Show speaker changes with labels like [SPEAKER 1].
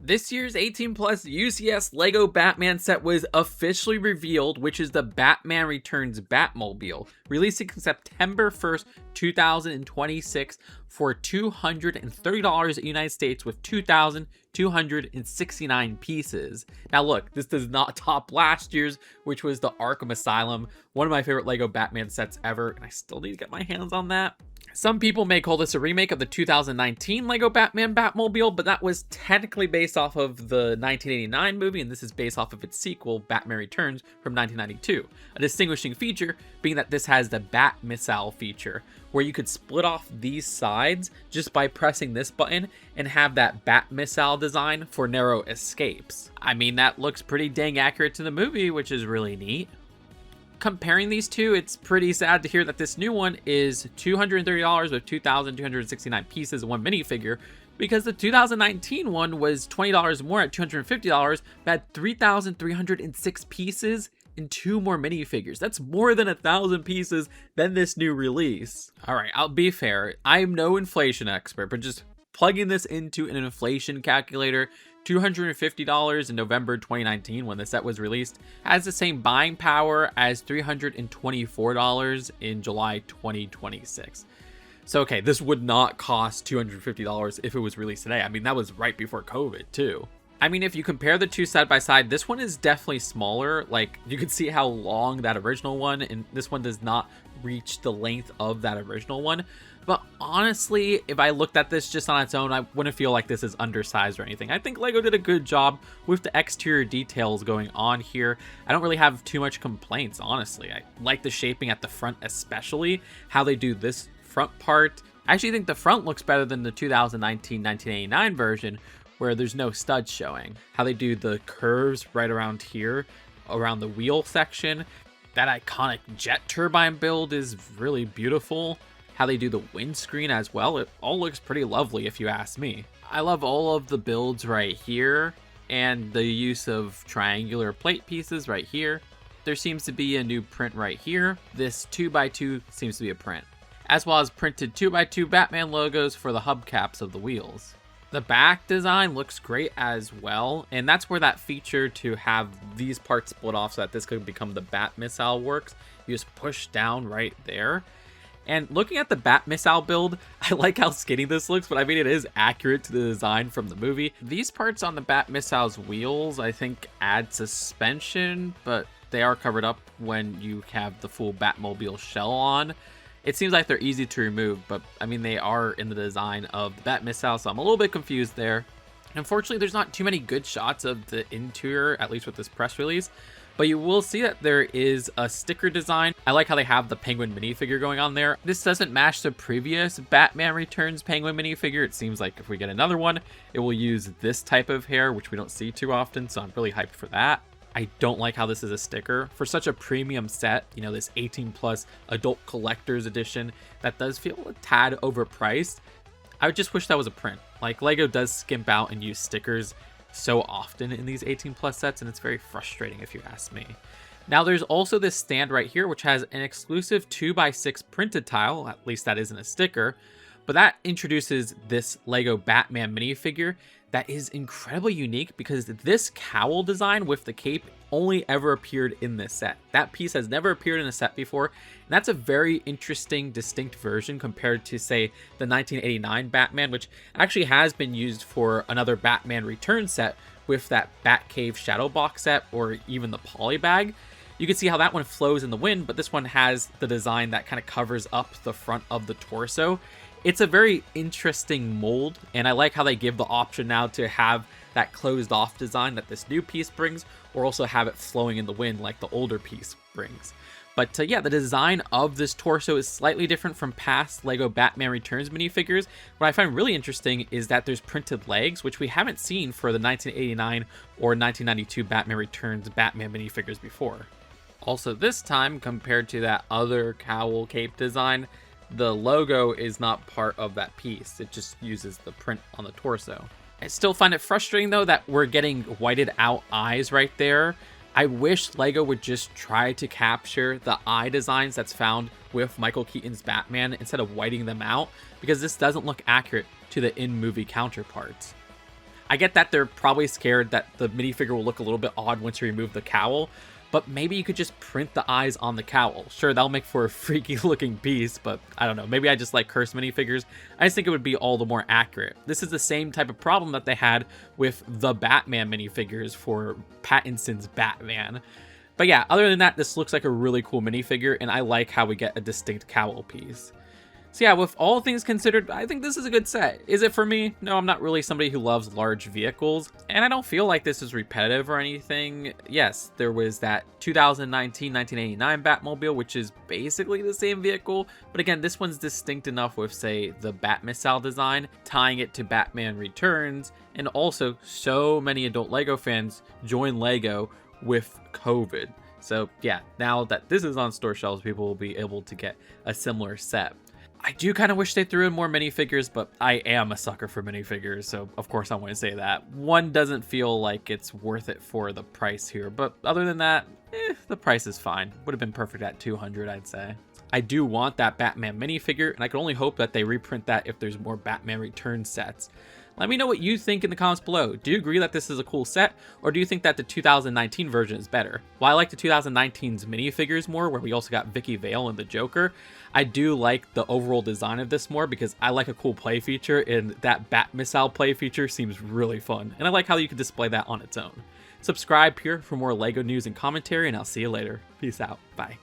[SPEAKER 1] This year's 18 plus UCS LEGO Batman set was officially revealed, which is the Batman Returns Batmobile, releasing September 1st, 2026 for $230 in the United States with 2,269 pieces. Now look, this does not top last year's, which was the Arkham Asylum, one of my favorite LEGO Batman sets ever, and I still need to get my hands on that. Some people may call this a remake of the 2019 LEGO Batman Batmobile, but that was technically based off of the 1989 movie, and this is based off of its sequel, Batman Returns, from 1992. A distinguishing feature being that this has the Batmissile feature, where you could split off these sides just by pressing this button and have that Batmissile design for narrow escapes. I mean, that looks pretty dang accurate to the movie, which is really neat. Comparing these two, it's pretty sad to hear that this new one is $230 with 2,269 pieces and one minifigure, because the 2019 one was $20 more at $250, but had 3,306 pieces and 2 more minifigures. That's more than 1,000 pieces than this new release. All right, I'll be fair. I'm no inflation expert, but just plugging this into an inflation calculator, $250 in November 2019 when the set was released has the same buying power as $324 in July 2026. So okay, this would not cost $250 if it was released today. I mean, that was right before COVID too. I mean, if you compare the two side by side, this one is definitely smaller. Like, you can see how long that original one, and this one does not reach the length of that original one. But honestly, if I looked at this just on its own, I wouldn't feel like this is undersized or anything. I think LEGO did a good job with the exterior details going on here. I don't really have too much complaints, honestly. I like the shaping at the front, especially how they do this front part. I actually think the front looks better than the 2019-1989 version, where there's no studs showing. How they do the curves right around here, around the wheel section. That iconic jet turbine build is really beautiful. How they do the windscreen as well, it all looks pretty lovely if you ask me. I love all of the builds right here, and the use of triangular plate pieces right here. There seems to be a new print right here. This 2x2 seems to be a print, as well as printed 2x2 Batman logos for the hubcaps of the wheels. The back design looks great as well, and that's where that feature to have these parts split off so that this could become the Batmissile works. You just push down right there. And looking at the Batmissile build, I like how skinny this looks, but I mean, it is accurate to the design from the movie. These parts on the Batmissile's wheels, I think, add suspension, but they are covered up when you have the full Batmobile shell on. It seems like they're easy to remove, but I mean, they are in the design of the Batmissile, so I'm a little bit confused there. Unfortunately, there's not too many good shots of the interior, at least with this press release, but you will see that there is a sticker design. I like how they have the Penguin minifigure going on there. This doesn't match the previous Batman Returns Penguin minifigure. It seems like if we get another one, it will use this type of hair, which we don't see too often, so I'm really hyped for that. I don't like how this is a sticker. For such a premium set, you know, this 18 plus adult collector's edition, that does feel a tad overpriced. I would just wish that was a print. Like, LEGO does skimp out and use stickers so often in these 18 plus sets, and it's very frustrating if you ask me. Now there's also this stand right here, which has an exclusive 2x6 printed tile, at least that isn't a sticker, but that introduces this LEGO Batman minifigure that is incredibly unique because this cowl design with the cape only ever appeared in this set. That piece has never appeared in a set before, and that's a very interesting, distinct version compared to, say, the 1989 Batman, which actually has been used for another Batman Return set with that Batcave Shadow Box set, or even the Polybag. You can see how that one flows in the wind, but this one has the design that kind of covers up the front of the torso. It's a very interesting mold, and I like how they give the option now to have that closed off design that this new piece brings, or also have it flowing in the wind like the older piece brings. But yeah, the design of this torso is slightly different from past LEGO Batman Returns minifigures. What I find really interesting is that there's printed legs, which we haven't seen for the 1989 or 1992 Batman Returns Batman minifigures before. Also this time, compared to that other cowl cape design, the logo is not part of that piece. It just uses the print on the torso. I still find it frustrating though that we're getting whited out eyes right there. I wish LEGO would just try to capture the eye designs that's found with Michael Keaton's Batman instead of whiting them out, because this doesn't look accurate to the in-movie counterparts. I get that they're probably scared that the minifigure will look a little bit odd once you remove the cowl, but maybe you could just print the eyes on the cowl. Sure, that'll make for a freaky looking piece, but I don't know. Maybe I just like cursed minifigures. I just think it would be all the more accurate. This is the same type of problem that they had with the Batman minifigures for Pattinson's Batman. But yeah, other than that, this looks like a really cool minifigure, and I like how we get a distinct cowl piece. So yeah, with all things considered, I think this is a good set. Is it for me? No, I'm not really somebody who loves large vehicles, and I don't feel like this is repetitive or anything. Yes, there was that 2019-1989 Batmobile, which is basically the same vehicle, but again, this one's distinct enough with, say, the Batmissile design, tying it to Batman Returns, and also so many adult LEGO fans join LEGO with COVID. So yeah, now that this is on store shelves, people will be able to get a similar set. I do kind of wish they threw in more minifigures, but I am a sucker for minifigures, so of course I want to say that. One doesn't feel like it's worth it for the price here, but other than that, the price is fine. Would have been perfect at $200, I'd say. I do want that Batman minifigure, and I can only hope that they reprint that if there's more Batman Return sets. Let me know what you think in the comments below. Do you agree that this is a cool set, or do you think that the 2019 version is better? While I like the 2019's minifigures more, where we also got Vicky Vale and the Joker, I do like the overall design of this more because I like a cool play feature, and that Batmissile play feature seems really fun, and I like how you can display that on its own. Subscribe here for more LEGO news and commentary, and I'll see you later. Peace out. Bye.